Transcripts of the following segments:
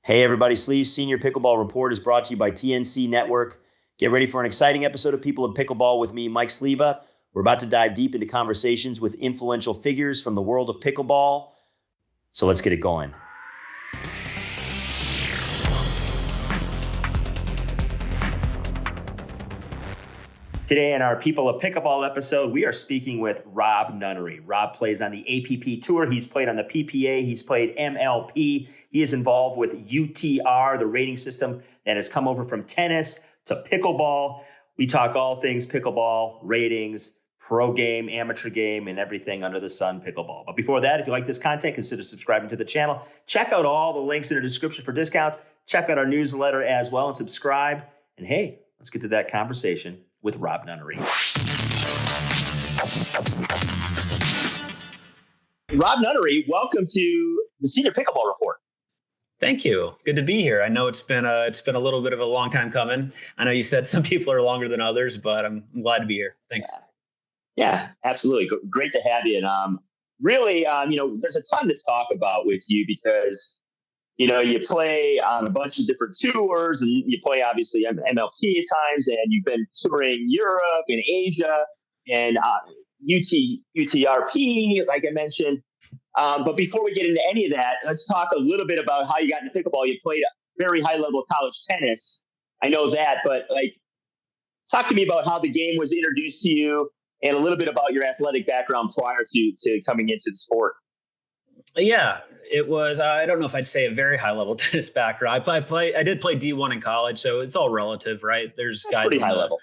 Hey everybody, Sleeves Senior Pickleball Report is brought to you by TNC Network. Get ready for an exciting episode of People of Pickleball with me, Mike Sleva. We're about to dive deep into conversations with influential figures from the world of pickleball. So let's get it going. Today in our People of Pickleball episode, we are speaking with Rob Nunnery. Rob plays on the APP Tour. He's played on the PPA. He's played MLP. He is involved with UTR, the rating system that has come over from tennis to pickleball. We talk all things pickleball, ratings, pro game, amateur game, and everything under the sun pickleball. But before that, if you like this content, consider subscribing to the channel. Check out all the links in the description for discounts. Check out our newsletter as well and subscribe. And hey, let's get to that conversation with Rob Nunnery. Rob Nunnery, welcome to the Senior Pickleball Report. Thank you. Good to be here. I know it's been a little bit of a long time coming. I know you said some people are longer than others, but I'm glad to be here. Thanks. Yeah, absolutely. Great to have you. And really, there's a ton to talk about with you because you play on a bunch of different tours and you play obviously MLP at times, and you've been touring Europe and Asia and UTR-P, like I mentioned. But before we get into any of that, let's talk a little bit about how you got into pickleball. You played very high level college tennis. I know that, but talk to me about how the game was introduced to you and a little bit about your athletic background prior to coming into the sport. Yeah, it was, I don't know if I'd say a very high level tennis background. I did play D1 in college, so it's all relative, right? There's guys pretty high level.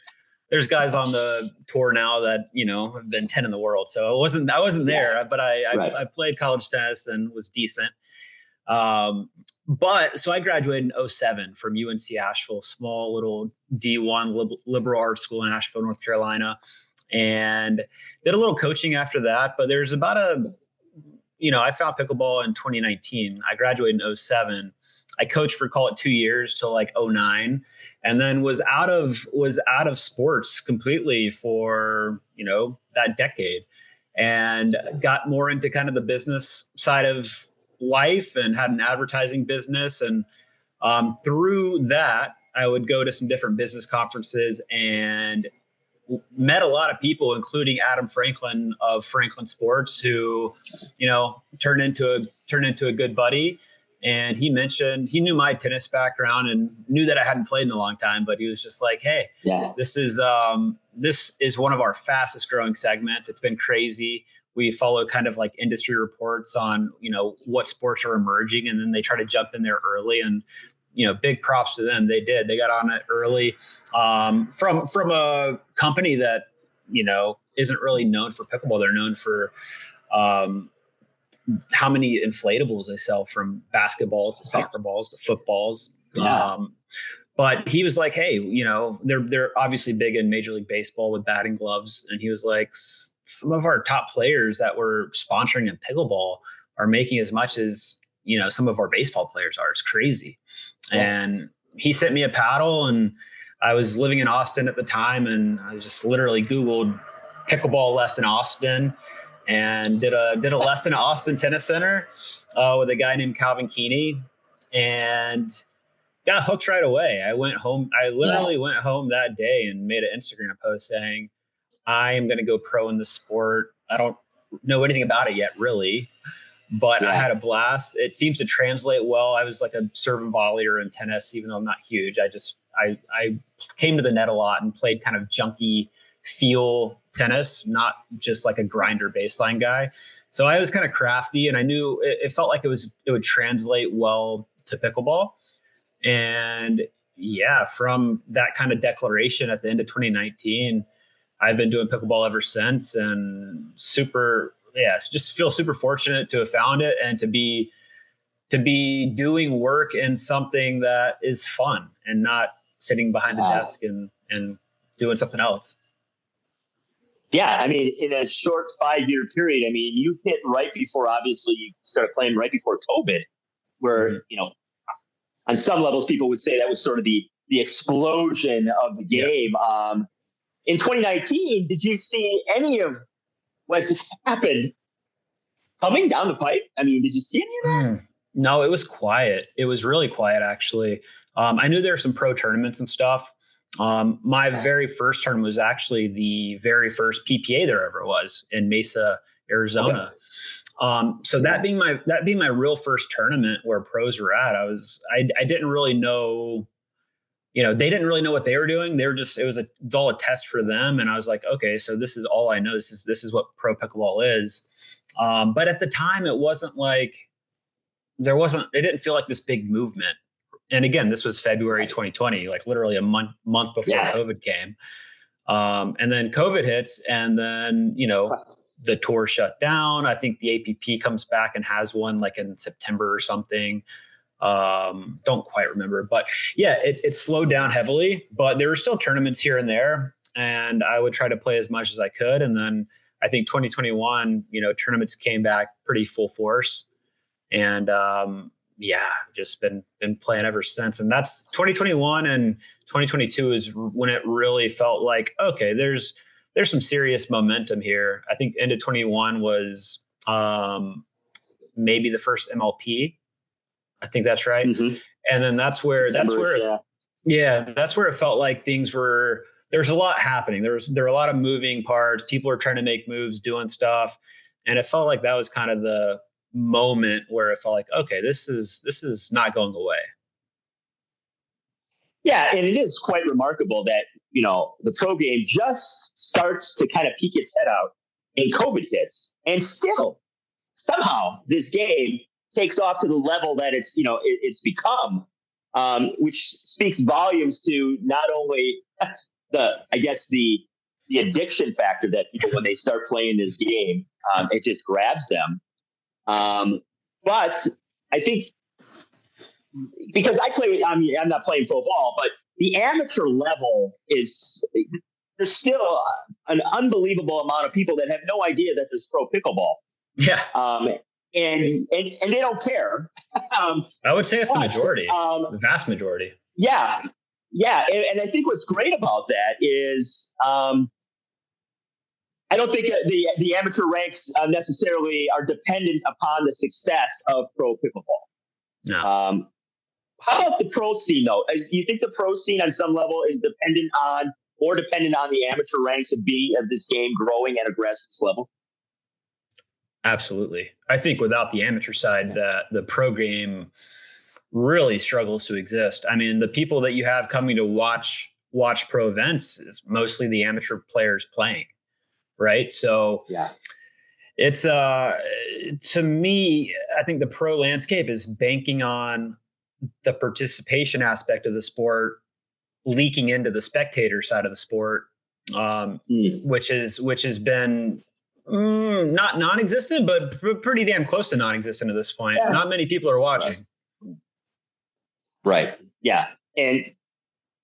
There's guys on the tour now that, have been 10 in the world. So I wasn't there, but I played college tennis and was decent. But so I graduated in 2007 from UNC Asheville, small little D1 liberal arts school in Asheville, North Carolina, and did a little coaching after that. But there's about I found pickleball in 2019. I graduated in 2007. I coached for call it 2 years till 2009, and then was out of sports completely for that decade, and got more into kind of the business side of life and had an advertising business. And through that, I would go to some different business conferences and met a lot of people, including Adam Franklin of Franklin Sports, who, turned into a good buddy. And he mentioned he knew my tennis background and knew that I hadn't played in a long time, but he was just like, "Hey, this is one of our fastest growing segments. It's been crazy. We follow kind of like industry reports on, what sports are emerging, and then they try to jump in there early. And big props to them. They did. They got on it early from a company that, isn't really known for pickleball. They're known for how many inflatables they sell, from basketballs to soccer balls to footballs. Yeah. But he was like, hey, they're obviously big in Major League Baseball with batting gloves. And he was like, some of our top players that we're sponsoring in pickleball are making as much as, some of our baseball players are. It's crazy. Yeah. And he sent me a paddle, and I was living in Austin at the time, and I just literally Googled pickleball lesson Austin and did a lesson at Austin Tennis Center with a guy named Calvin Keeney, and got hooked right away. I went home. I literally went home that day and made an Instagram post saying, I am going to go pro in the sport. I don't know anything about it yet, really, but I had a blast. It seems to translate well. I was like a serve and volleyer in tennis, even though I'm not huge. I came to the net a lot and played kind of junky feel tennis, not just like a grinder baseline guy. So I was kind of crafty, and I knew it felt like it would translate well to pickleball. And from that kind of declaration at the end of 2019, I've been doing pickleball ever since, and just feel super fortunate to have found it and to be doing work in something that is fun and not sitting behind a desk and doing something else. Yeah, I mean, in a short 5-year period, I mean, you hit right before, obviously, you started playing right before COVID, where, on some levels, people would say that was sort of the explosion of the game. Yeah. In 2019, did you see any of what's just happened coming down the pipe? I mean, did you see any of that? No, it was quiet. It was really quiet, actually. I knew there were some pro tournaments and stuff. My very first tournament was actually the very first PPA there ever was in Mesa, Arizona. Okay. So that being my real first tournament where pros were at, I didn't really know, they didn't really know what they were doing. They were just, it was all a test for them. And I was like, okay, so this is all I know. This is what pro pickleball is. But at the time it wasn't like, it didn't feel like this big movement. And again, this was February 2020, like literally a month before COVID came. And then COVID hits, and then, the tour shut down. I think the APP comes back and has one like in September or something. Don't quite remember, but yeah, it slowed down heavily, but there were still tournaments here and there. And I would try to play as much as I could. And then I think 2021, tournaments came back pretty full force. And just been playing ever since. And that's 2021, and 2022 is when it really felt like, okay, there's some serious momentum here. I think end of 21 was maybe the first MLP. I think that's right. Mm-hmm. And then that's where it felt like there's a lot happening. There are a lot of moving parts. People are trying to make moves, doing stuff. And it felt like that was kind of the moment where it felt like, okay, this is not going away. Yeah, and it is quite remarkable that, the pro game just starts to kind of peek its head out and COVID hits. And still, somehow, this game takes off to the level that it's become, which speaks volumes to not only the addiction factor that people, when they start playing this game, it just grabs them. But I think, because I'm not playing pro ball, but the amateur level there's still an unbelievable amount of people that have no idea that there's pro pickleball. Yeah. And they don't care. I would say it's the majority, the vast majority. Yeah. Yeah. And I think what's great about that is, I don't think the amateur ranks necessarily are dependent upon the success of pro pickleball. No. How about the pro scene, though? Do you think the pro scene on some level is dependent on the amateur ranks of this game growing at a grassroots level? Absolutely. I think without the amateur side, the pro game really struggles to exist. I mean, the people that you have coming to watch pro events is mostly the amateur players playing, right? So yeah, it's to me, I think the pro landscape is banking on the participation aspect of the sport leaking into the spectator side of the sport, which has been not non-existent, but pretty damn close to non-existent at this point. Yeah. Not many people are watching. Right. Yeah. And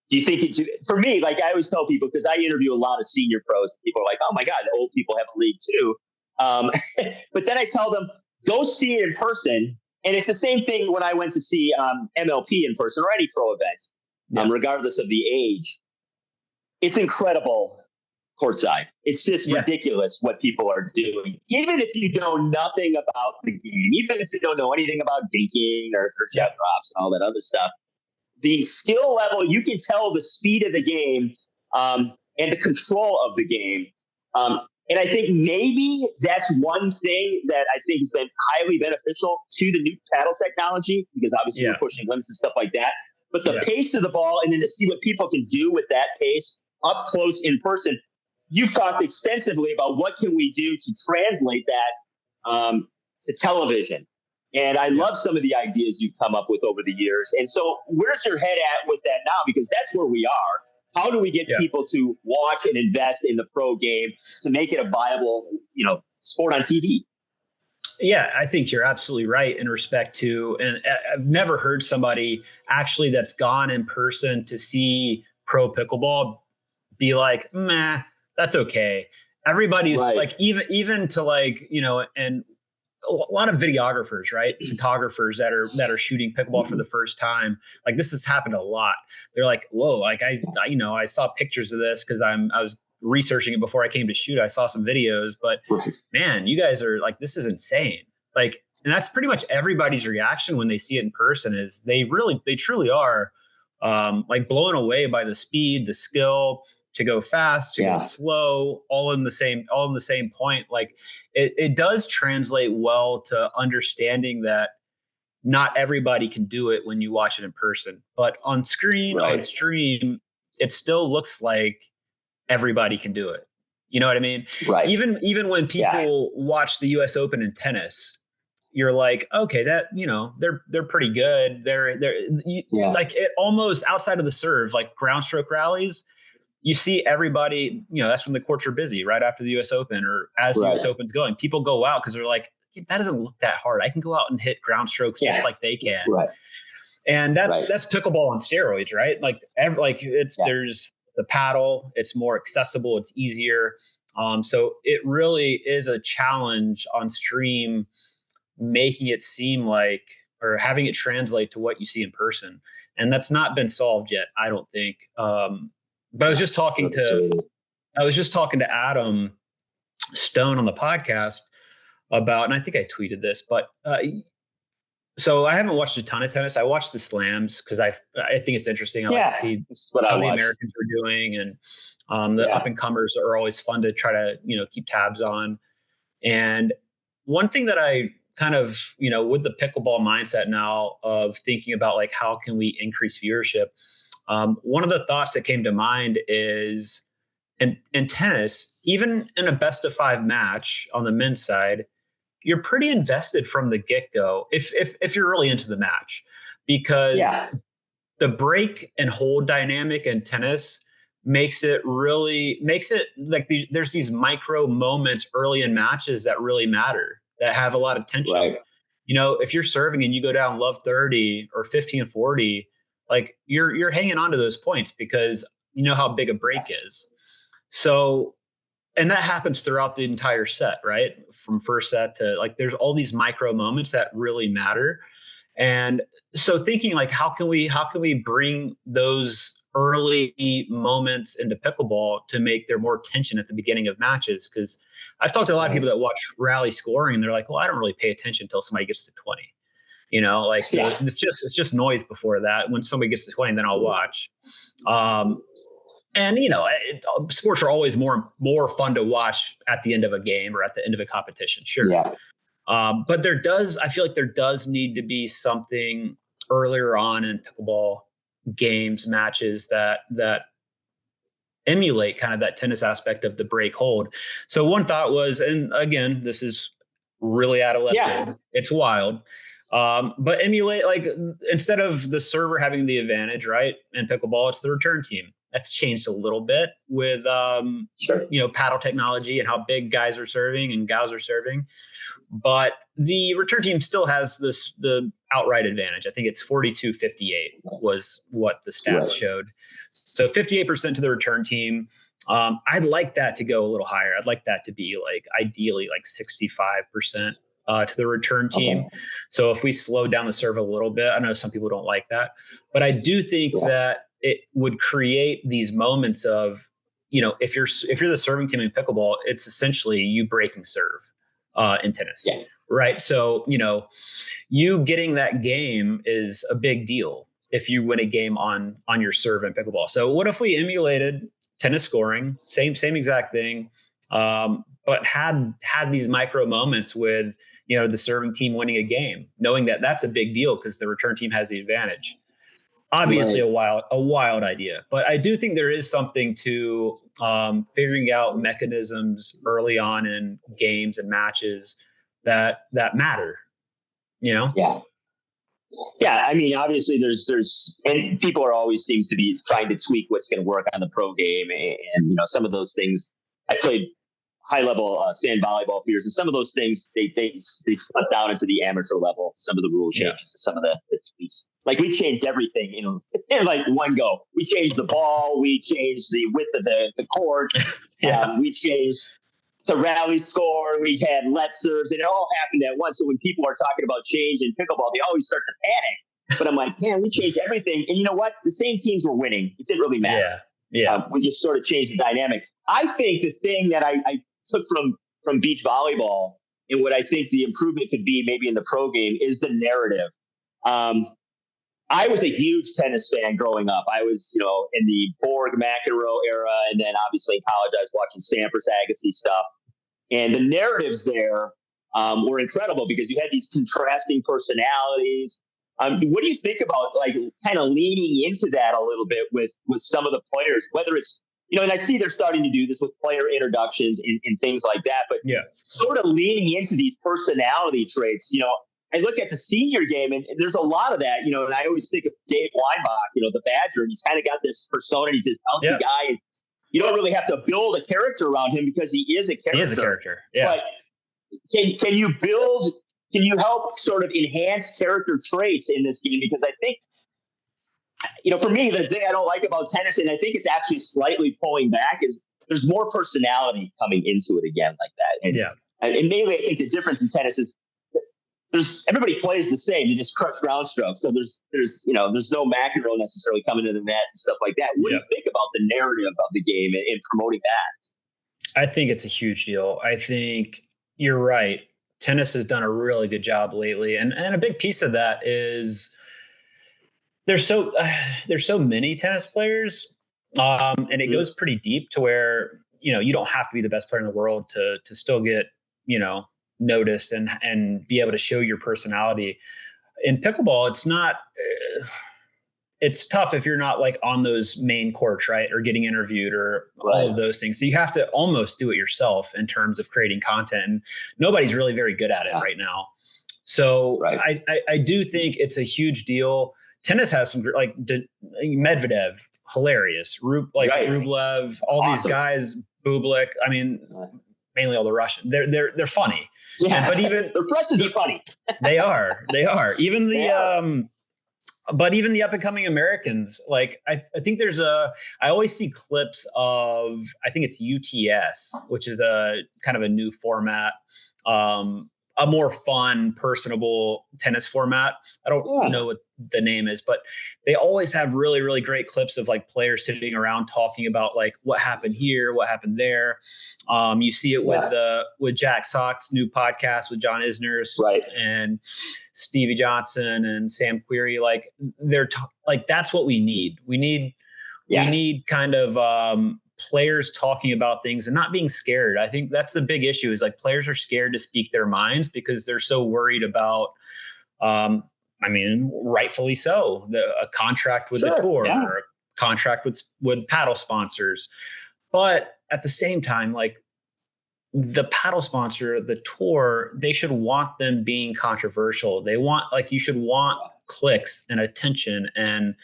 do you think for me, like I always tell people, because I interview a lot of senior pros, people are like, oh my God, old people have a league too. But then I tell them, go see it in person. And it's the same thing when I went to see MLP in person or any pro event, regardless of the age. It's incredible courtside. It's just ridiculous what people are doing. Even if you know nothing about the game, even if you don't know anything about dinking or shot drops and all that other stuff, the skill level, you can tell the speed of the game and the control of the game. And I think maybe that's one thing that I think has been highly beneficial to the new paddle technology, because obviously we're pushing limits and stuff like that. But the pace of the ball, and then to see what people can do with that pace up close in person. You've talked extensively about what can we do to translate that to television. And I love some of the ideas you've come up with over the years. And so where's your head at with that now? Because that's where we are. How do we get people to watch and invest in the pro game to make it a viable, sport on TV? Yeah, I think you're absolutely right in respect to, and I've never heard somebody actually that's gone in person to see pro pickleball be like, meh, that's okay. Everybody's like, even to and a lot of videographers, right? Photographers that are shooting pickleball for the first time. Like this has happened a lot. They're like, whoa, like I saw pictures of this because I was researching it before I came to shoot. I saw some videos, but man, you guys are like, this is insane. Like, and that's pretty much everybody's reaction when they see it in person is they truly are like blown away by the speed, the skill to go fast, to go slow, all in the same point. Like it does translate well to understanding that not everybody can do it when you watch it in person, but on screen, on stream, it still looks like everybody can do it. You know what I mean? Right. Even when people watch the US Open in tennis, you're like, okay, that, you know, they're pretty good. They're like it almost outside of the serve, like ground stroke rallies, you see everybody, you know, that's when the courts are busy right after the US Open or as the US Open's going, people go out because they're like, that doesn't look that hard. I can go out and hit ground strokes just like they can. Right. And that's pickleball on steroids, right? Like there's the paddle, it's more accessible, it's easier. So it really is a challenge on stream, making it seem like, or having it translate to what you see in person. And that's not been solved yet, I don't think. But I was just talking to Adam Stone on the podcast about, and I think I tweeted this, but so I haven't watched a ton of tennis. I watched the slams because I think it's interesting. I like to see how the Americans are doing, and the up and comers are always fun to try to, you know, keep tabs on. And one thing that I kind of, you know, with the pickleball mindset now of thinking about like how can we increase viewership, one of the thoughts that came to mind is in tennis, even in a best of 5 match on the men's side, you're pretty invested from the get-go if you're really into the match, because the break and hold dynamic in tennis makes it like there's these micro moments early in matches that really matter, that have a lot of tension. Right. You know, if you're serving and you go down love 30 or 15-40, like you're hanging on to those points because you know how big a break is. So, and that happens throughout the entire set, right? From first set to like, there's all these micro moments that really matter. And so thinking like, how can we bring those early moments into pickleball to make there more tension at the beginning of matches? Because I've talked to a lot of people that watch rally scoring and they're like, well, I don't really pay attention until somebody gets to 20. You know, like it's just noise before that. When somebody gets to 20, then I'll watch. And, you know, sports are always more fun to watch at the end of a game or at the end of a competition. Sure. Yeah. But I feel like there does need to be something earlier on in pickleball games, matches that emulate kind of that tennis aspect of the break hold. So one thought was, and again, this is really out of left field. It's wild. But emulate, like, instead of the server having the advantage, right, in pickleball, it's the return team. That's changed a little bit with, you know, paddle technology and how big guys are serving and gals are serving. But the return team still has the outright advantage. I think it's 42-58 was what the stats showed. So 58% to the return team. I'd like that to go a little higher. I'd like that to be like ideally like 65% to the return team. Okay. So if we slow down the serve a little bit, I know some people don't like that, but I do think that it would create these moments of, you know, if you're the serving team in pickleball, it's essentially you breaking serve in tennis, right? So, you know, you getting that game is a big deal if you win a game on your serve in pickleball. So what if we emulated tennis scoring, same exact thing, but had these micro moments with, you know, the serving team winning a game, knowing that that's a big deal because the return team has the advantage. Obviously a wild idea, but I do think there is something to figuring out mechanisms early on in games and matches that matter, you know? Yeah. Yeah. I mean, obviously there's, and people are always seems to be trying to tweak what's going to work on the pro game. And, you know, some of those things, I played high level sand volleyball for years, and some of those things they slipped down into the amateur level. Some of the rule changes to some of the tweaks. Like we changed everything, you know, in like one go. We changed the ball, we changed the width of the courts, we changed the rally score, we had let serves, and it all happened at once. So when people are talking about change in pickleball, they always start to panic. But I'm like, man, we changed everything, and you know what? The same teams were winning. It didn't really matter. We just sort of changed the dynamic. I think the thing that I took from beach volleyball and what I think the improvement could be maybe in the pro game is the narrative. I was a huge tennis fan growing up. I was, in the Borg McEnroe era, and then obviously in college I was watching Sampras Agassi stuff. And the narratives there were incredible because you had these contrasting personalities. What do you think about kind of leaning into that a little bit with some of the players, whether it's, and I see they're starting to do this with player introductions and things like that, but sort of leaning into these personality traits, I look at the senior game and there's a lot of that, and I always think of Dave Weinbach, the Badger, and he's kind of got this persona. He's this bouncy guy, and you don't really have to build a character around him because he is a character. He is a character. Yeah. But can you help sort of enhance character traits in this game? Because I think, for me, the thing I don't like about tennis, and I think it's actually slightly pulling back, is there's more personality coming into it again like that. And mainly I think the difference in tennis is everybody plays the same. You just crush ground strokes. So there's no McEnroe necessarily coming to the net and stuff like that. What do you think about the narrative of the game and promoting that? I think it's a huge deal. I think you're right. Tennis has done a really good job lately. And a big piece of that is there's so many tennis players. And it goes pretty deep to where, you don't have to be the best player in the world to still get, noticed and be able to show your personality. In pickleball, it's not, it's tough if you're not like on those main courts, right? Or getting interviewed or all of those things. So you have to almost do it yourself in terms of creating content. And nobody's really very good at it right now. So I do think it's a huge deal. Tennis has some like Medvedev, hilarious. Rublev, all these guys, Bublik. I mean, mainly all the Russian. They're funny. Yeah, but even the Russians are funny. They are. Even the but even the up and coming Americans, like I think I always see clips of, I think it's UTS, which is a kind of a new format, a more fun, personable tennis format. I don't know what the name is, but they always have really, really great clips of like players sitting around talking about like what happened here, what happened there. You see it with Jack Sock's new podcast with John Isner and Stevie Johnson and Sam Querrey. Like they're like, that's what we need. We need kind of, players talking about things and not being scared. I think that's the big issue is like players are scared to speak their minds because they're so worried about, rightfully so, a contract with the tour or a contract with paddle sponsors. But at the same time, like the paddle sponsor, the tour, they should want them being controversial. You should want clicks and attention and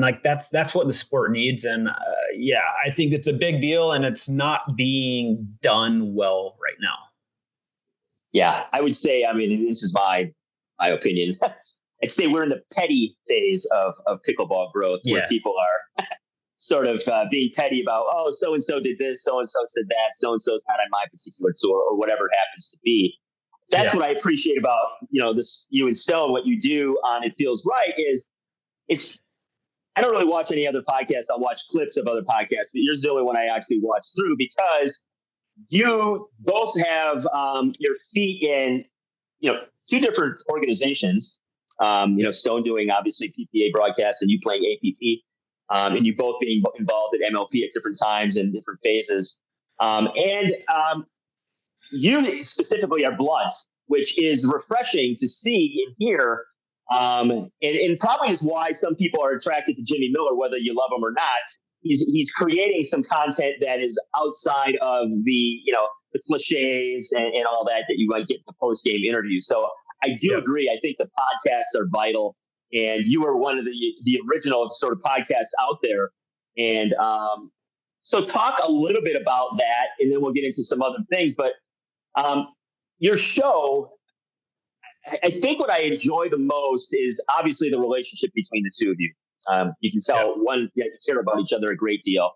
like that's what the sport needs. And I think it's a big deal and it's not being done well right now. Yeah, I would say, this is my opinion. I'd say we're in the petty phase of pickleball growth where people are sort of being petty about, oh, so-and-so did this, so-and-so said that, so-and-so's not on my particular tour or whatever it happens to be. That's what I appreciate about, this, you and Stone, what you do on It Feels Right is I don't really watch any other podcasts. I'll watch clips of other podcasts, but yours is the only one I actually watch through because you both have your feet in, two different organizations. Stone doing obviously PPA broadcasts and you playing APP, and you both being involved at MLP at different times and different phases. You specifically are blunt, which is refreshing to see and hear. And probably is why some people are attracted to Jimmy Miller, whether you love him or not. He's creating some content that is outside of the cliches and all that you might get in the post game interview. So I do agree. I think the podcasts are vital, and you are one of the original sort of podcasts out there. And so talk a little bit about that, and then we'll get into some other things. But your show, I think what I enjoy the most is obviously the relationship between the two of you. You can tell one, you care about each other a great deal.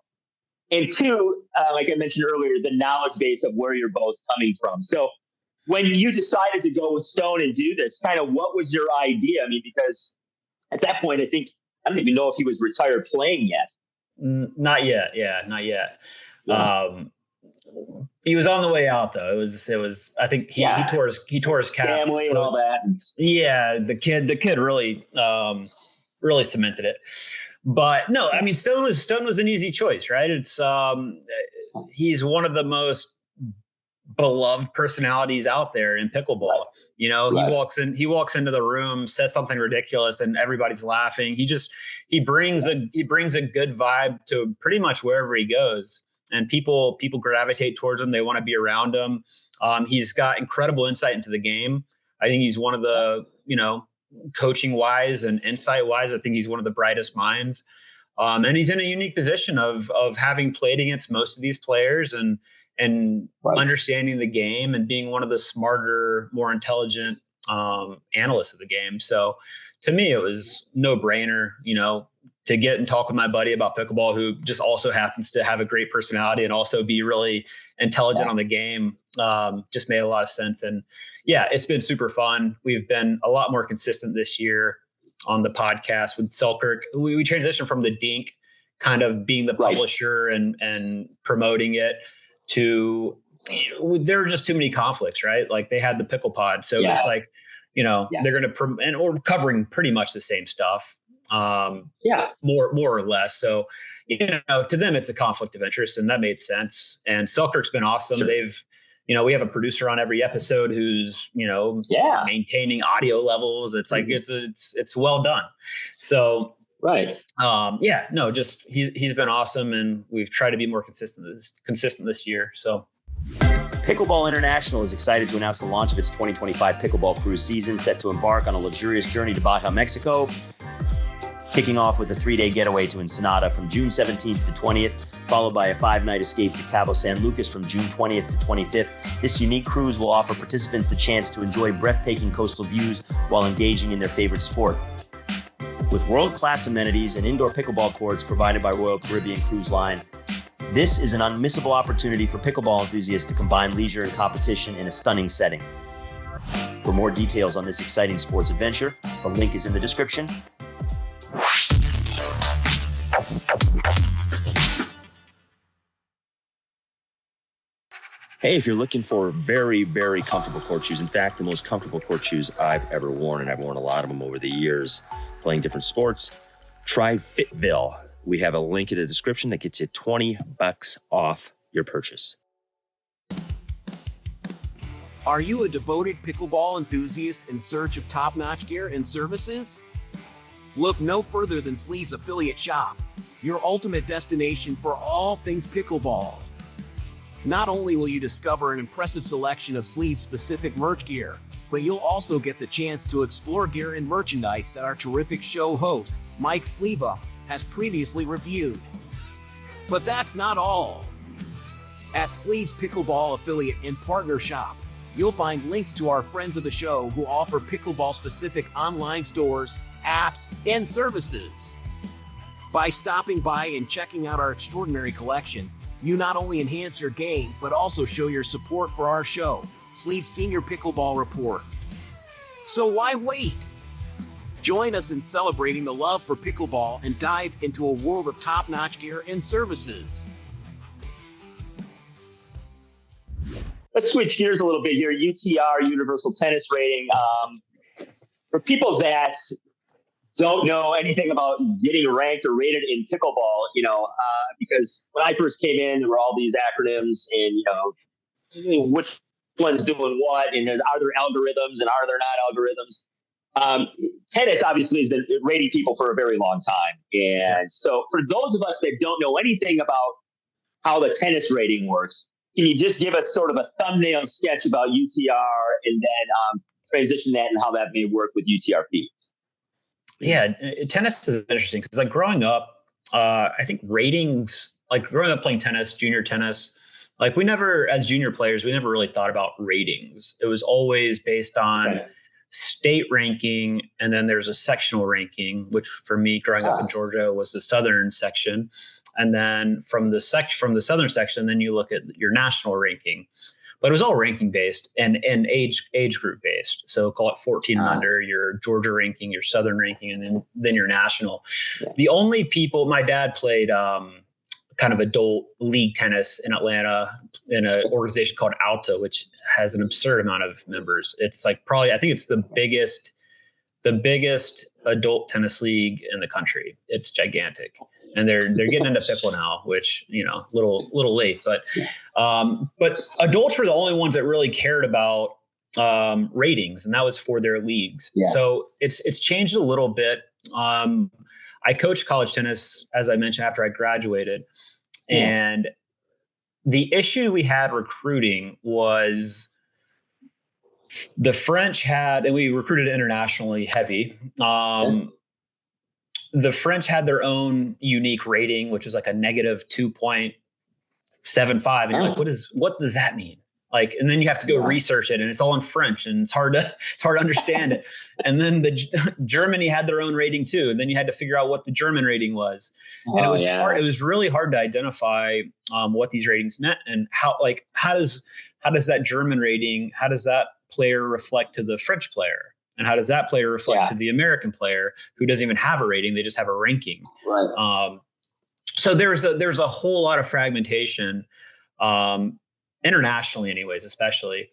And two, like I mentioned earlier, the knowledge base of where you're both coming from. So when you decided to go with Stone and do this, kind of what was your idea? Because at that point, I don't even know if he was retired playing yet. Not yet. Yeah, not yet. Yeah. He was on the way out though. It was, I think he tore his calf. Family and all that. Yeah. The kid really, really cemented it. But no, I mean, Stone was an easy choice, right? It's, he's one of the most beloved personalities out there in pickleball. Right. You know, he walks into the room, says something ridiculous, and everybody's laughing. He brings a good vibe to pretty much wherever he goes, and people gravitate towards him. They want to be around him. He's got incredible insight into the game. I think he's one of the, you know, coaching wise and insight wise, I think he's one of the brightest minds. And he's in a unique position of having played against most of these players and understanding the game and being one of the smarter, more intelligent analysts of the game. So to me, it was no brainer, you know, to get and talk with my buddy about pickleball, who just also happens to have a great personality and also be really intelligent on the game. Just made a lot of sense. And yeah, it's been super fun. We've been a lot more consistent this year on the podcast with Selkirk. We transitioned from the Dink kind of being the publisher and promoting it to, there were just too many conflicts, right? Like they had the Pickle Pod. So it's like, you know, they're going to, and we're covering pretty much the same stuff. More or less. So, you know, to them, it's a conflict of interest, and that made sense. And Selkirk's been awesome. Sure. They've, you know, we have a producer on every episode who's, you know, maintaining audio levels. It's like, it's well done. So, just he's been awesome, and we've tried to be more consistent this year. So Pickleball International is excited to announce the launch of its 2025 pickleball cruise season, set to embark on a luxurious journey to Baja, Mexico, kicking off with a 3-day getaway to Ensenada from June 17th to 20th, followed by a 5-night escape to Cabo San Lucas from June 20th to 25th. This unique cruise will offer participants the chance to enjoy breathtaking coastal views while engaging in their favorite sport. With world-class amenities and indoor pickleball courts provided by Royal Caribbean Cruise Line, this is an unmissable opportunity for pickleball enthusiasts to combine leisure and competition in a stunning setting. For more details on this exciting sports adventure, the link is in the description. Hey, if you're looking for very, very comfortable court shoes, in fact, the most comfortable court shoes I've ever worn, and I've worn a lot of them over the years playing different sports, try Fitville. We have a link in the description that gets you $20 off your purchase. Are you a devoted pickleball enthusiast in search of top-notch gear and services? Look no further than Sleeves Affiliate Shop, your ultimate destination for all things pickleball. Not only will you discover an impressive selection of Sleeves-specific merch gear, but you'll also get the chance to explore gear and merchandise that our terrific show host, Mike Sleva, has previously reviewed. But that's not all. At Sleeves Pickleball Affiliate and Partner Shop, you'll find links to our friends of the show who offer pickleball-specific online stores, apps, and services. By stopping by and checking out our extraordinary collection, you not only enhance your game, but also show your support for our show, Sleeves Senior Pickleball Report. So why wait? Join us in celebrating the love for pickleball and dive into a world of top-notch gear and services. Let's switch gears a little bit here. UTR, Universal Tennis Rating. For people that don't know anything about getting ranked or rated in pickleball, because when I first came in, there were all these acronyms and, which one's doing what, and are there algorithms and are there not algorithms? Tennis obviously has been rating people for a very long time. And so for those of us that don't know anything about how the tennis rating works, can you just give us sort of a thumbnail sketch about UTR and then transition that and how that may work with UTR-P? Yeah, tennis is interesting because like growing up, I think ratings, like growing up playing tennis, junior tennis, like we never, as junior players, we never really thought about ratings. It was always based on state ranking, and then there's a sectional ranking, which for me growing up in Georgia was the southern section. And then from the southern section, then you look at your national ranking. But it was all ranking based and age group based. So call it 14 and under, your Georgia ranking, your southern ranking, and then your national. Yeah. The only people, my dad played kind of adult league tennis in Atlanta in an organization called Alta, which has an absurd amount of members. It's like probably, I think it's the biggest adult tennis league in the country. It's gigantic. And they're getting into pickle now, which, little late, but adults were the only ones that really cared about ratings, and that was for their leagues. Yeah. So it's changed a little bit. I coached college tennis, as I mentioned, after I graduated, and the issue we had recruiting was the French had, and we recruited internationally heavy. The French had their own unique rating, which was like a negative 2.75. And you're like, what does that mean? Like, and then you have to go research it, and it's all in French, and it's hard to understand it. And then Germany had their own rating too. And then you had to figure out what the German rating was. And it was hard. It was really hard to identify what these ratings meant, and how does that German rating, how does that player reflect to the French player? And how does that player reflect to the American player who doesn't even have a rating? They just have a ranking. Right. So there's a whole lot of fragmentation, internationally, anyways, especially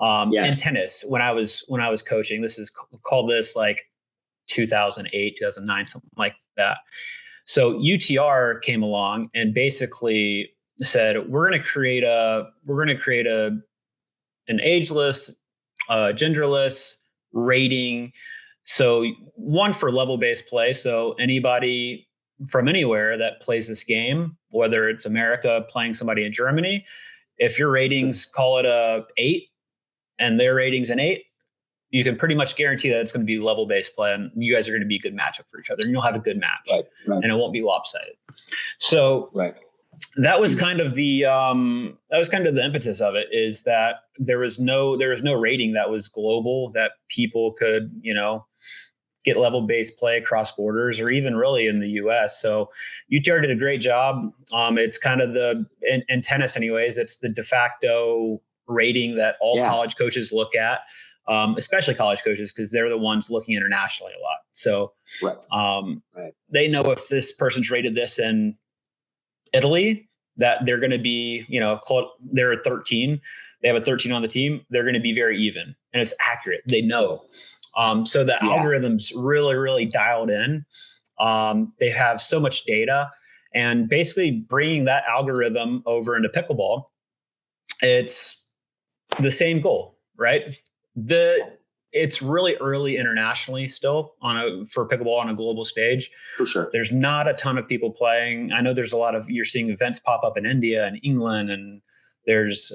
in tennis. When I was coaching, this is called like 2008, 2009, something like that. So UTR came along and basically said, we're going to create an ageless, genderless rating. So one for level-based play. So anybody from anywhere that plays this game, whether it's America playing somebody in Germany, if your ratings call it a 8 and their ratings an 8, you can pretty much guarantee that it's going to be level-based play, and you guys are going to be a good matchup for each other, and you'll have a good match, and it won't be lopsided. So that was kind of the impetus of it, is that there was no rating that was global, that people could, get level-based play across borders, or even really in the US. So UTR did a great job. It's kind of in tennis anyways, it's the de facto rating that all college coaches look at, especially college coaches, because they're the ones looking internationally a lot. So they know if this person's rated this in Italy, that they're going to be, they're a 13. They have a 13 on the team. They're going to be very even, and it's accurate. They know. So the algorithm's really, really dialed in. They have so much data, and basically bringing that algorithm over into pickleball, it's the same goal, right? It's really early internationally still for pickleball on a global stage. For sure. There's not a ton of people playing. I know there's you're seeing events pop up in India and England, and there's,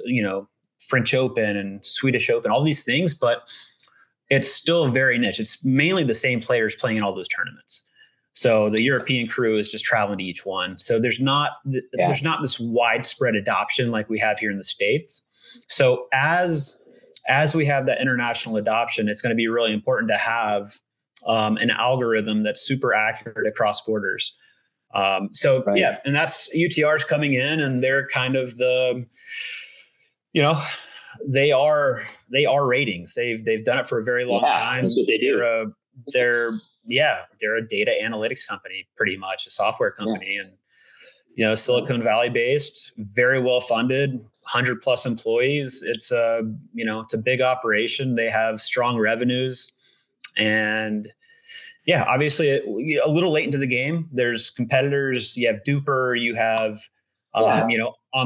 French Open and Swedish Open, all these things, but it's still very niche. It's mainly the same players playing in all those tournaments. So the European crew is just traveling to each one. So there's not this widespread adoption like we have here in the States. So as we have that international adoption, it's going to be really important to have an algorithm that's super accurate across borders. And that's UTR's coming in, and they're kind of they are ratings. They've done it for a very long time. That's what they do. They're a data analytics company, pretty much a software company, and Silicon Valley based, very well funded, 100+ employees. It's a big operation. They have strong revenues, and obviously a little late into the game. There's competitors. You have Duper. You have on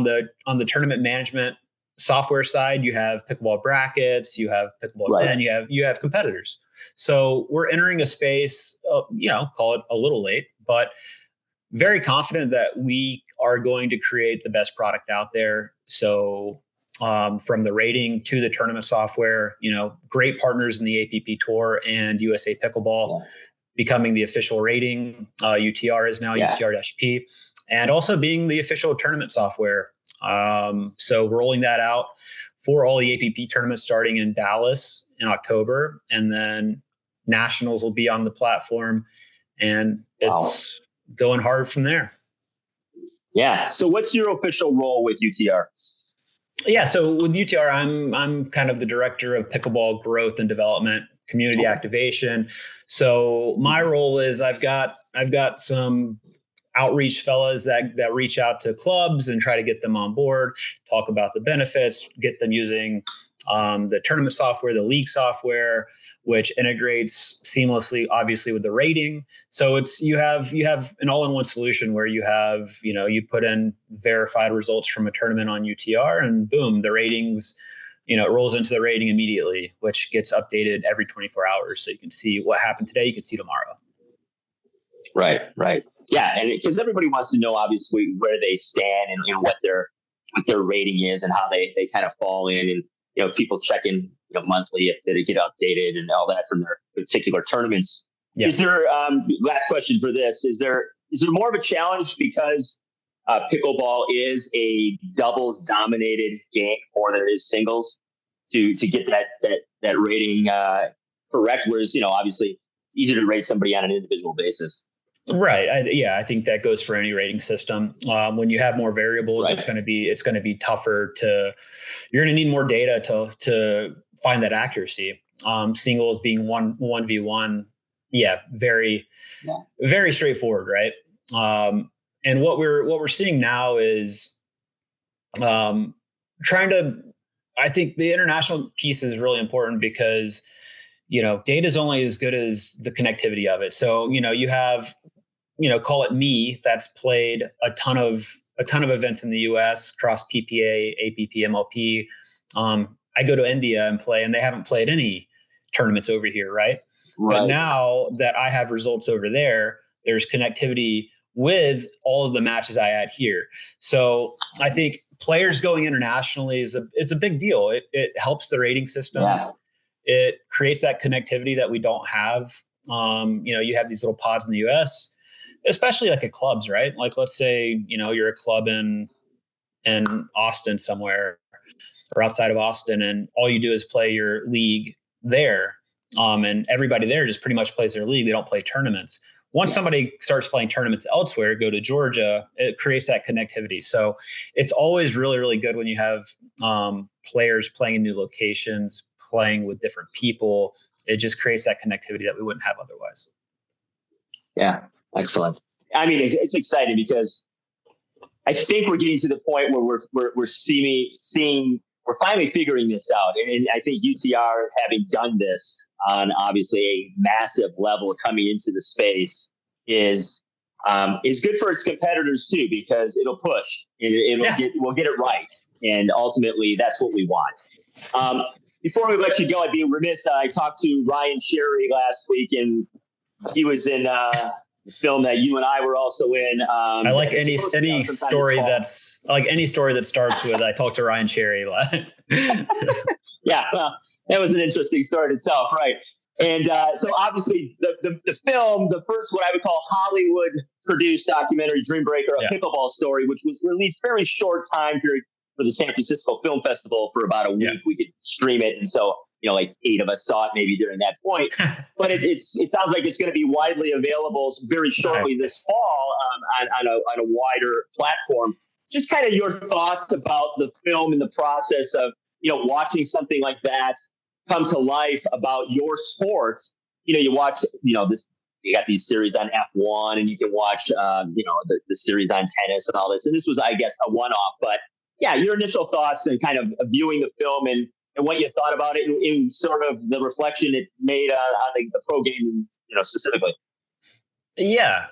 the tournament management software side, you have Pickleball Brackets, you have Pickleball Den, you have competitors. So we're entering a space, call it a little late, but very confident that we are going to create the best product out there. So from the rating to the tournament software, great partners in the APP Tour and USA Pickleball, becoming the official rating. UTR is now UTR-P, and also being the official tournament software. So rolling that out for all the APP tournaments starting in Dallas in October, and then nationals will be on the platform, and it's going hard from there. Yeah. So what's your official role with UTR? Yeah. So with UTR, I'm kind of the director of pickleball growth and development, community activation. So my role is I've got some outreach fellas that reach out to clubs and try to get them on board, talk about the benefits, get them using the tournament software, the league software, which integrates seamlessly, obviously, with the rating. So you have an all-in-one solution where you have, you put in verified results from a tournament on UTR, and boom, the ratings, it rolls into the rating immediately, which gets updated every 24 hours. So you can see what happened today, you can see tomorrow. Right. Yeah, and because everybody wants to know, obviously, where they stand and what their rating is and how they kind of fall in, and people check in monthly if they get updated and all that from their particular tournaments. Yeah. Is there last question for this? Is there more of a challenge because pickleball is a doubles dominated game more than it is singles to get that rating correct? Whereas obviously it's easier to rate somebody on an individual basis. Right. I think that goes for any rating system. When you have more variables, right, it's going to be tougher you're going to need more data to find that accuracy. Singles being 1v1. Yeah. Very straightforward. Right. And what we're seeing now is, I think the international piece is really important because, data is only as good as the connectivity of it. So, you have, call it me, that's played a ton of events in the US across PPA, APP, MLP. I go to India and play, and they haven't played any tournaments over here. Right. But now that I have results over there, there's connectivity with all of the matches I had here. So I think players going internationally is a big deal. It helps the rating systems. Yeah. It creates that connectivity that we don't have. You have these little pods in the US, especially like at clubs, right? Like, let's say, you're a club in Austin somewhere or outside of Austin, and all you do is play your league there. And everybody there just pretty much plays their league. They don't play tournaments. Once somebody starts playing tournaments elsewhere, go to Georgia, it creates that connectivity. So it's always really, really good when you have players playing in new locations, playing with different people. It just creates that connectivity that we wouldn't have otherwise. Yeah. Excellent. I mean, it's exciting because I think we're getting to the point where we're seeing we're finally figuring this out. And I think UTR, having done this on obviously a massive level coming into the space, is good for its competitors too, because it'll push. We'll get it right, and ultimately that's what we want. Before we let you go, I'd be remiss. I talked to Ryan Sherry last week, and he was in the film that you and I were also in. I like any story that starts with I talked to Ryan Sherry. Yeah, well, that was an interesting story in itself, right? And so obviously the film, the first what I would call Hollywood produced documentary, Dreambreaker, a pickleball story, which was released very short time period for the San Francisco Film Festival for about a week. Yeah. We could stream it, and so like 8 of us saw it maybe during that point. But it sounds like it's going to be widely available very shortly this fall on a wider platform. Just kind of your thoughts about the film and the process of watching something like that come to life about your sport. You watch this. You got these series on F1, and you can watch the series on tennis and all this. And this was, I guess, a one-off. But yeah, your initial thoughts and kind of viewing the film and what you thought about it in sort of the reflection it made on the pro game, specifically. Yeah.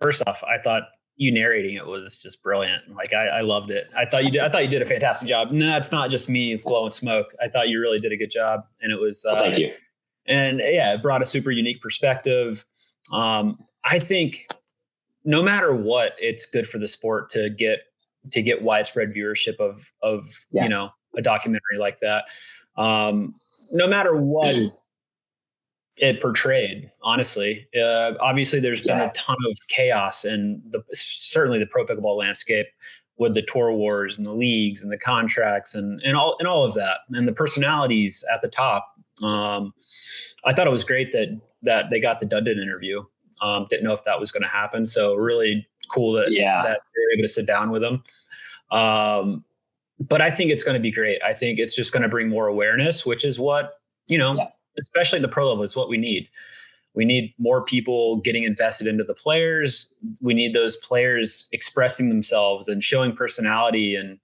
First off, I thought you narrating it was just brilliant. Like I loved it. I thought you did a fantastic job. No, it's not just me blowing smoke. I thought you really did a good job, and it was. Thank you. And yeah, it brought a super unique perspective. I think no matter what, it's good for the sport to get widespread viewership of a documentary like that. No matter what it portrayed, honestly. Obviously, there's been a ton of chaos in certainly the pro pickleball landscape with the tour wars and the leagues and the contracts and all of that, and the personalities at the top. I thought it was great that they got the Dundon interview. Didn't know if that was going to happen, so really cool that they were able to sit down with them. But I think it's going to be great. I think it's just going to bring more awareness, which is what especially at the pro level, it's what we need. We need more people getting invested into the players. We need those players expressing themselves and showing personality and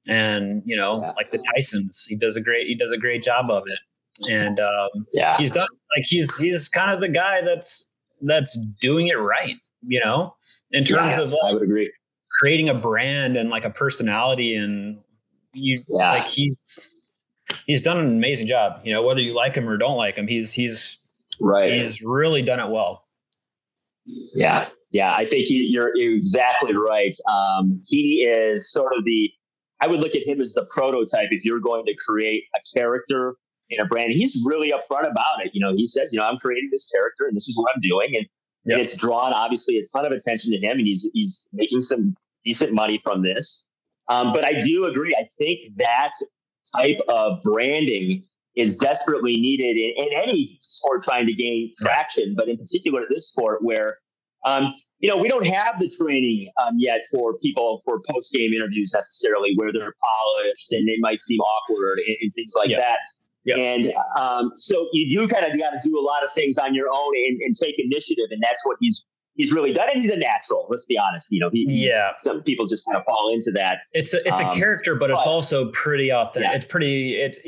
like the Tysons, he does a great job of it. And he's done, like, he's kind of the guy that's doing it right, in terms of, like, I would agree, creating a brand and like a personality, and like he's done an amazing job, whether you like him or don't like him. He's right. He's really done it well. Yeah. I think you're exactly right. He is sort of I would look at him as the prototype if you're going to create a character in a brand. He's really upfront about it. He says, I'm creating this character and this is what I'm doing. And it's drawn, obviously, a ton of attention to him, and he's making some decent money from this. But I do agree. I think that type of branding is desperately needed in any sport trying to gain traction, but in particular this sport where, we don't have the training yet for people for post-game interviews necessarily, where they're polished and they might seem awkward and things like that. Yeah. And so you do kind of got to do a lot of things on your own and take initiative, and that's what he's really done. And he's a natural. Let's be honest. Some people just kind of fall into that. It's a character, but it's also pretty authentic. Yeah. It's pretty. It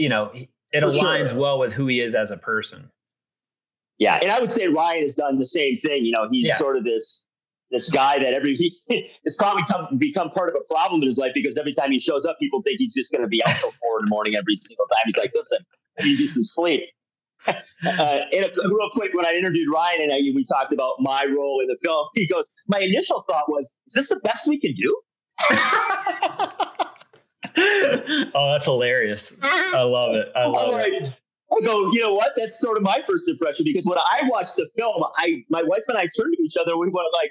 aligns well with who he is as a person. Yeah, and I would say Ryan has done the same thing. He's sort of this guy that has probably become part of a problem in his life, because every time he shows up, people think he's just going to be out till 4 a.m. every single time. He's like, listen, I need some sleep. And real quick, when I interviewed Ryan and we talked about my role in the film, he goes, my initial thought was, is this the best we can do? Oh, that's hilarious. I love it. I love it. I go, you know what? That's sort of my first impression, because when I watched the film, my wife and I turned to each other. We went like,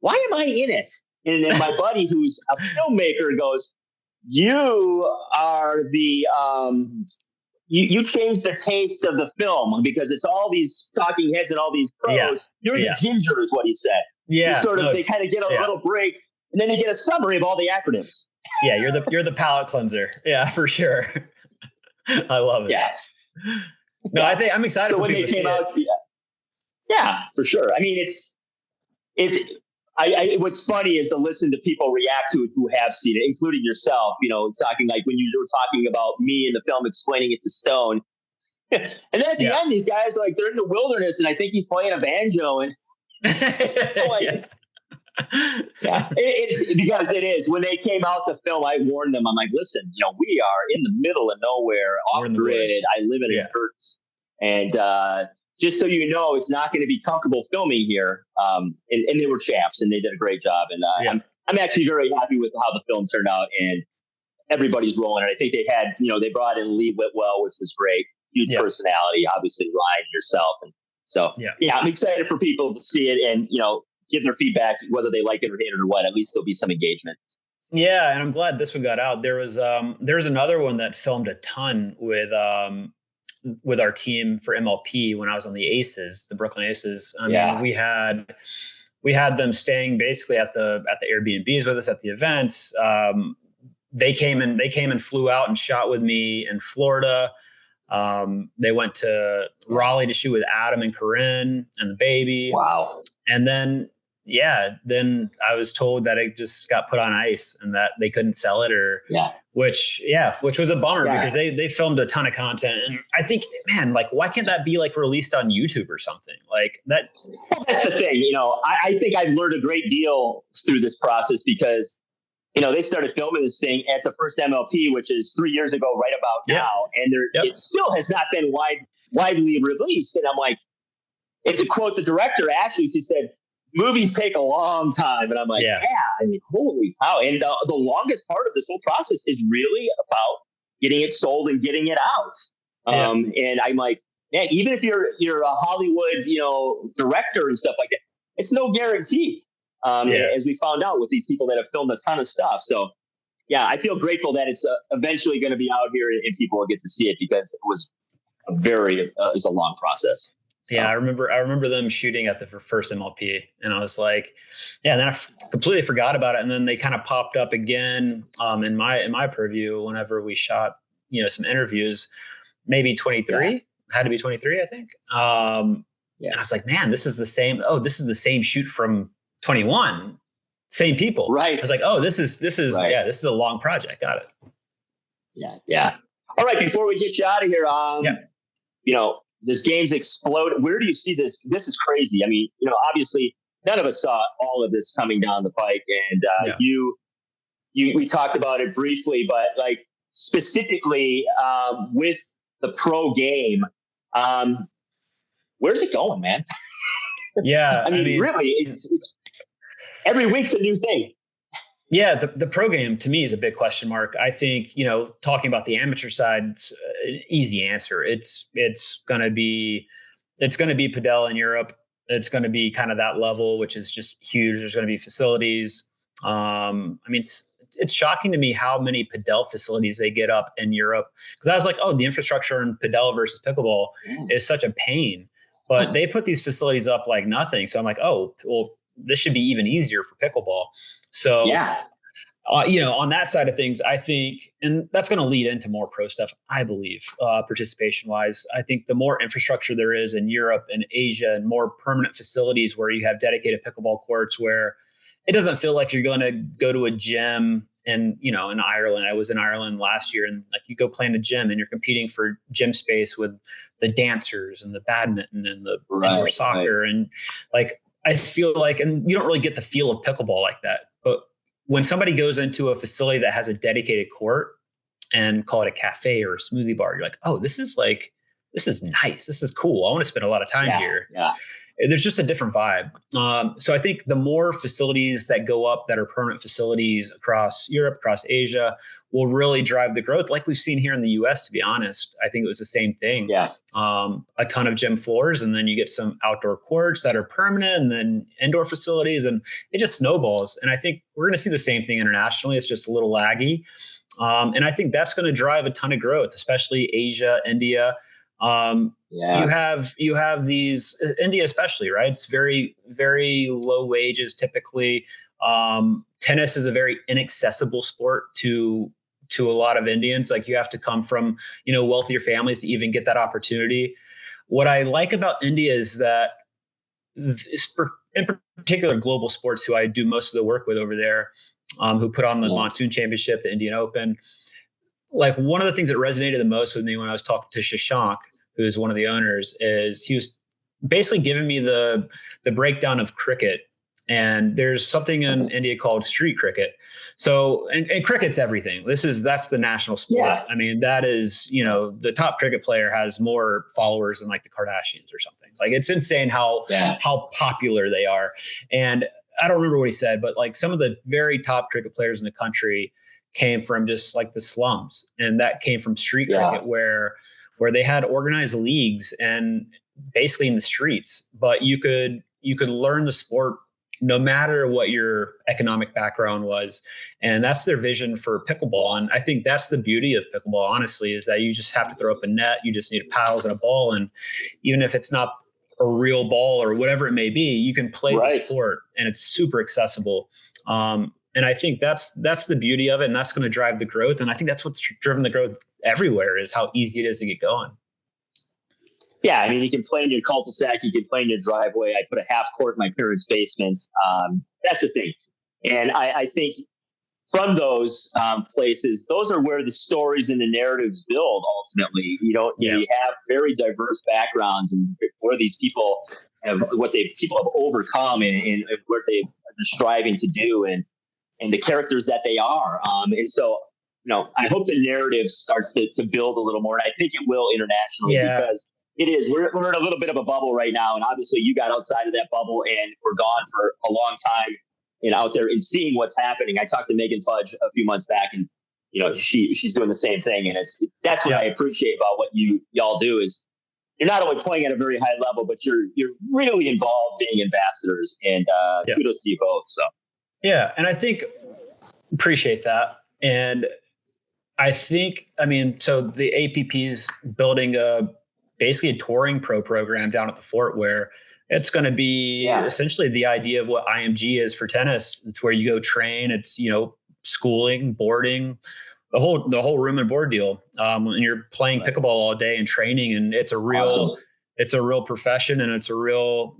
why am I in it? And then my buddy, who's a filmmaker, goes, you are the, you changed the taste of the film, because it's all these talking heads and all these pros. Yeah. You're the ginger, is what he said. Yeah. They kind of get a little break, and then they get a summary of all the acronyms. Yeah. You're the palate cleanser. Yeah, for sure. I love it. Yeah. No, I'm excited for when people they came to see out. it. Yeah, for sure. I mean, what's funny is to listen to people react to it who have seen it, including yourself, talking like when you were talking about me in the film, explaining it to Stone. And then at the end, these guys, like, they're in the wilderness and I think he's playing a banjo and it's because it is. When they came out to film, I warned them. I'm like, listen, we are in the middle of nowhere, off grid. I live in a dirt, and just so you know, it's not going to be comfortable filming here. And they were champs, and they did a great job. And I'm actually very happy with how the film turned out, and everybody's rolling. And I think they had, they brought in Lee Whitwell, which was great, huge personality. Obviously, Ryan, yourself, and so I'm excited for people to see it and give their feedback, whether they like it or hate it or what. At least there'll be some engagement. Yeah, and I'm glad this one got out. There's another one that filmed a ton with our team for MLP when I was on the Aces, the Brooklyn Aces. I mean, we had them staying basically at the Airbnbs with us at the events. They came and flew out and shot with me in Florida. They went to Raleigh to shoot with Adam and Corinne and the baby. Wow. And then I was told that it just got put on ice and that they couldn't sell it which was a bummer because they filmed a ton of content. And I think, man, like, why can't that be like released on YouTube or something like that? Well, that's the thing. I think I've learned a great deal through this process because, they started filming this thing at the first MLP, which is 3 years ago, right about now. And it still has not been widely released. And I'm like, and to quote the director, Ashley, she said, movies take a long time. And I'm like, holy cow. And the longest part of this whole process is really about getting it sold and getting it out. And I'm like, even if you're a Hollywood, director and stuff like that, it's no guarantee. As we found out with these people that have filmed a ton of stuff. So, I feel grateful that it's eventually going to be out here and people will get to see it because it was it's a long process. Yeah, I remember them shooting at the first MLP, and I was like, and then I completely forgot about it. And then they kind of popped up again in my purview whenever we shot, some interviews, maybe 23, had to be 23, I think. Yeah. And I was like, man, this is the same. Oh, this is the same shoot from 21. Same people. Right. I was like, oh, this is right. yeah, this is a long project. Got it. Yeah. Yeah. All right. Before we get you out of here, you know, this game's exploded. Where do you see this? This is crazy. I mean, you know, obviously none of us saw all of this coming down the pike, and we talked about it briefly, but like specifically with the pro game, where's it going, man? Yeah. I mean, really, it's every week's a new thing. Yeah, the pro game to me is a big question mark. I think, you know, talking about the amateur side, it's an easy answer. It's gonna be Padel in Europe. It's going to be kind of that level, which is just huge. There's going to be facilities. I mean, it's shocking to me how many Padel facilities they get up in Europe. Because I was like, oh, the infrastructure in Padel versus pickleball is such a pain. But they put these facilities up like nothing. So I'm like, oh, well, this should be even easier for pickleball. So, you know, on that side of things, I think, and that's going to lead into more pro stuff, I believe, participation wise. I think the more infrastructure there is in Europe and Asia and more permanent facilities where you have dedicated pickleball courts where it doesn't feel like you're going to go to a gym and, you know, in Ireland, I was in Ireland last year, and like you go play in a gym and you're competing for gym space with the dancers and the badminton and the indoor soccer. And like, I feel like, and you don't really get the feel of pickleball like that, but when somebody goes into a facility that has a dedicated court and call it a cafe or a smoothie bar, you're like, oh, this is nice. This is cool. I want to spend a lot of time here. Yeah. There's just a different vibe. So I think the more facilities that go up that are permanent facilities across Europe, across Asia, will really drive the growth like we've seen here in the US, to be honest. I think it was the same thing. Yeah. A ton of gym floors, and then you get some outdoor courts that are permanent, and then indoor facilities, and it just snowballs. And I think we're going to see the same thing internationally. It's just a little laggy. And I think that's going to drive a ton of growth, especially Asia, India. You have these, India especially, right? It's very, very low wages typically. Tennis is a very inaccessible sport to a lot of Indians. Like you have to come from, you know, wealthier families to even get that opportunity. What I like about India is that in particular Global Sports, who I do most of the work with over there, who put on the Monsoon Championship, the Indian Open. Like one of the things that resonated the most with me when I was talking to Shashank, who's one of the owners, is he was basically giving me the breakdown of cricket. And there's something in India called street cricket. So, and cricket's everything. That's the national sport. Yeah. I mean, that is, you know, the top cricket player has more followers than like the Kardashians or something. Like it's insane how popular they are. And I don't remember what he said, but like some of the very top cricket players in the country came from just like the slums. And that came from street cricket where they had organized leagues and basically in the streets, but you could learn the sport no matter what your economic background was. And that's their vision for pickleball. And I think that's the beauty of pickleball, honestly, is that you just have to throw up a net. You just need paddles and a ball. And even if it's not a real ball or whatever it may be, you can play the sport and it's super accessible. And I think that's the beauty of it. And that's going to drive the growth. And I think that's what's driven the growth everywhere, is how easy it is to get going. Yeah, I mean, you can play in your cul-de-sac, you can play in your driveway. I put a half court in my parents' basement. That's the thing. And I think from those places, those are where the stories and the narratives build ultimately. You have very diverse backgrounds and where these people have, people have overcome and what they're striving to do and the characters that they are. And so, you know, I hope the narrative starts to build a little more. And I think it will internationally because it is. We're in a little bit of a bubble right now. And obviously you got outside of that bubble and we're gone for a long time and out there and seeing what's happening. I talked to Megan Fudge a few months back and, you know, she's doing the same thing. And that's what I appreciate about what y'all do is you're not only playing at a very high level, but you're really involved being ambassadors and kudos to you both. So. Yeah. And I think appreciate that. And I think, I mean, so the APP's building basically a touring pro program down at the Fort where it's going to be essentially the idea of what IMG is for tennis. It's where you go train. It's, you know, schooling, boarding, the whole room and board deal. And you're playing pickleball all day and training, and it's a real it's a real profession, and it's a real,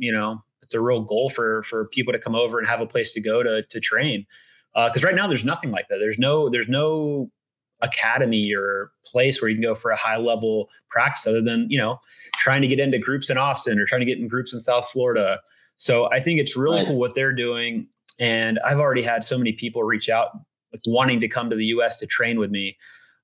it's a real goal for people to come over and have a place to go to train. Because right now there's nothing like that. There's no academy or place where you can go for a high level practice other than, trying to get into groups in Austin or trying to get in groups in South Florida. So I think it's really cool what they're doing. And I've already had so many people reach out like wanting to come to the US to train with me,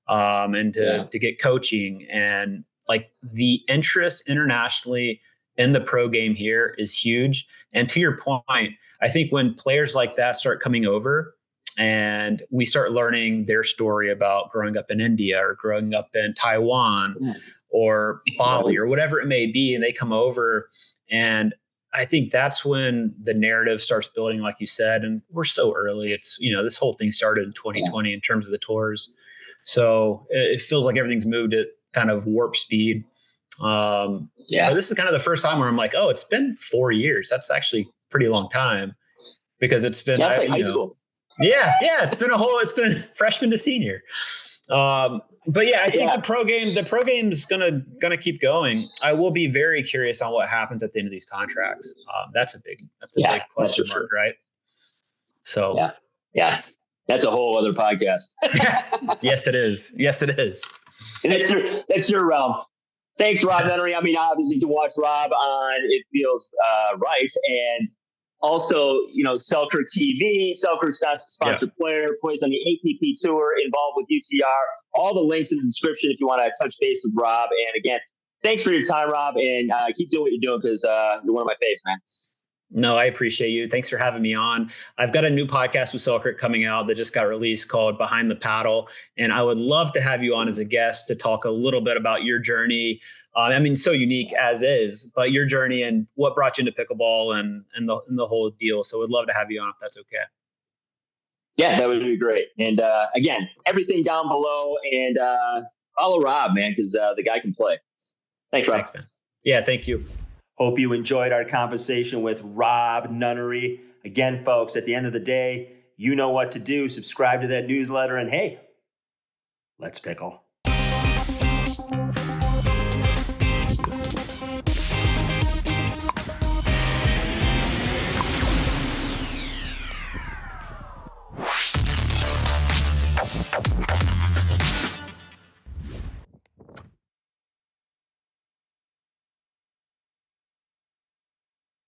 and to get coaching. And like the interest internationally in the pro game here is huge. And to your point, I think when players like that start coming over and we start learning their story about growing up in India or growing up in Taiwan or Bali or whatever it may be, and they come over, and I think that's when the narrative starts building, like you said. And we're so early. It's, this whole thing started in 2020 in terms of the tours. So it feels like everything's moved at kind of warp speed. But this is kind of the first time where I'm like, oh, it's been 4 years. That's actually a pretty long time, because it's been like high school. Yeah. It's been freshman to senior. But yeah, I think the pro game's gonna keep going. I will be very curious on what happens at the end of these contracts. That's a big question mark, right? So that's a whole other podcast. Yes, it is. And that's your realm. Thanks, Rob Nunnery. I mean, obviously, you can watch Rob on It Feels Right, and also, Selkirk TV, Selkirk sponsored player, plays on the APP tour, involved with UTR. All the links in the description if you want to touch base with Rob. And again, thanks for your time, Rob, and keep doing what you're doing, because you're one of my faves, man. No, I appreciate you. Thanks for having me on. I've got a new podcast with Selkirk coming out that just got released called Behind the Paddle. And I would love to have you on as a guest to talk a little bit about your journey. So unique as is, but your journey and what brought you into pickleball and the whole deal. So we'd love to have you on if that's okay. Yeah, that would be great. And again, everything down below, and follow Rob, man, because the guy can play. Thanks, Rob. Thanks, man. Yeah, thank you. Hope you enjoyed our conversation with Rob Nunnery. Again, folks, at the end of the day, you know what to do. Subscribe to that newsletter, and hey, let's pickle.